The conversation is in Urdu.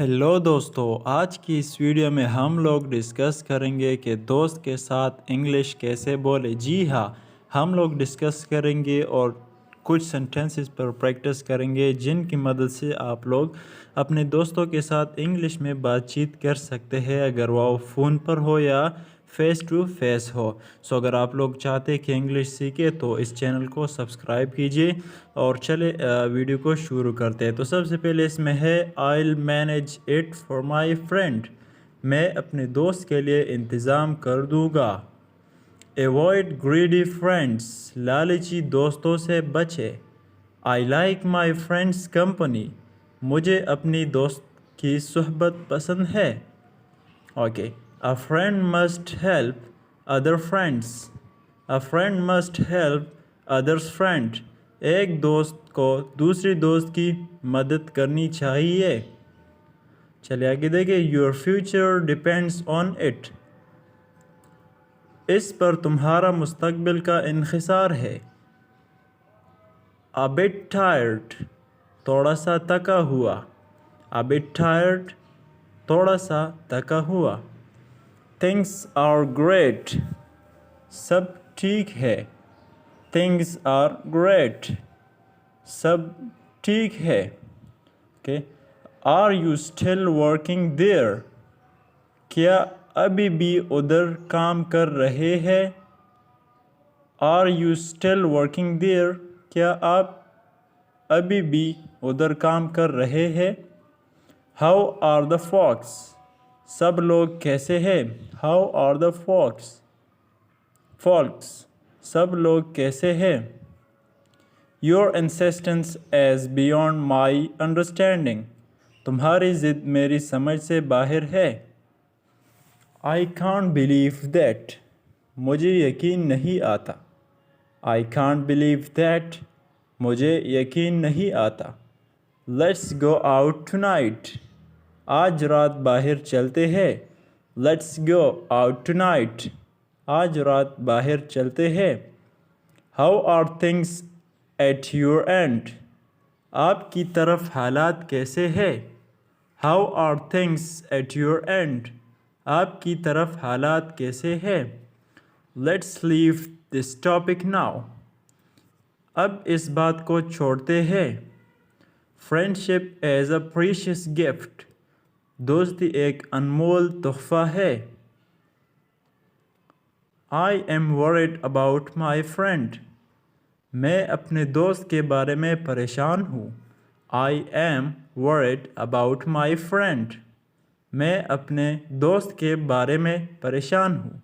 ہیلو دوستو، آج کی اس ویڈیو میں ہم لوگ ڈسکس کریں گے کہ دوست کے ساتھ انگلش کیسے بولے۔ جی ہاں، ہم لوگ ڈسکس کریں گے اور کچھ سینٹنسز پر پریکٹس کریں گے جن کی مدد سے آپ لوگ اپنے دوستوں کے ساتھ انگلش میں بات چیت کر سکتے ہیں، اگر وہ فون پر ہو یا فیس ٹو فیس ہو۔ اگر آپ لوگ چاہتے کہ انگلش سیکھیں تو اس چینل کو سبسکرائب کیجئے اور چلے ویڈیو کو شروع کرتے ہیں۔ تو سب سے پہلے اس میں ہے I'll manage it for my friend، میں اپنے دوست کے لیے انتظام کر دوں گا۔ Avoid greedy friends، لالچی دوستوں سے بچے۔ I like my friend's company، مجھے اپنی دوست کی صحبت پسند ہے۔ Okay, A friend must help other friends، A friend must help others friend، ایک دوست کو دوسری دوست کی مدد کرنی چاہیے۔ چلے آگے دیکھیں، Your future depends on it، اس پر تمہارا مستقبل کا انحصار ہے۔ A bit tired، تھوڑا سا تھکا ہوا۔ A bit tired، تھوڑا سا تھکا ہوا۔ Things are great، سب ٹھیک ہے۔ Things are great، سب ٹھیک ہے۔ Okay. Are you still working there، کیا ابھی بھی ادھر کام کر رہے ہیں؟ Are you still working there، کیا آپ ابھی بھی ادھر کام کر رہے ہیں؟ How are the folks، سب لوگ کیسے ہیں؟ How are the folks، سب لوگ کیسے ہیں؟ Your insistence is beyond my understanding، تمہاری ضد میری سمجھ سے باہر ہے۔ I can't believe that، مجھے یقین نہیں آتا۔ I can't believe that، مجھے یقین نہیں آتا۔ Let's go out tonight، آج رات باہر چلتے ہیں۔ Let's go out tonight، آج رات باہر چلتے ہیں۔ How are things at your end، آپ کی طرف حالات کیسے ہیں؟ How are things at your end، آپ کی طرف حالات کیسے ہیں؟ Let's leave this topic now، اب اس بات کو چھوڑتے ہیں۔ Friendship is a precious gift، دوستی ایک انمول تحفہ ہے۔ I am worried about my friend، میں اپنے دوست کے بارے میں پریشان ہوں۔ I am worried about my friend، میں اپنے دوست کے بارے میں پریشان ہوں۔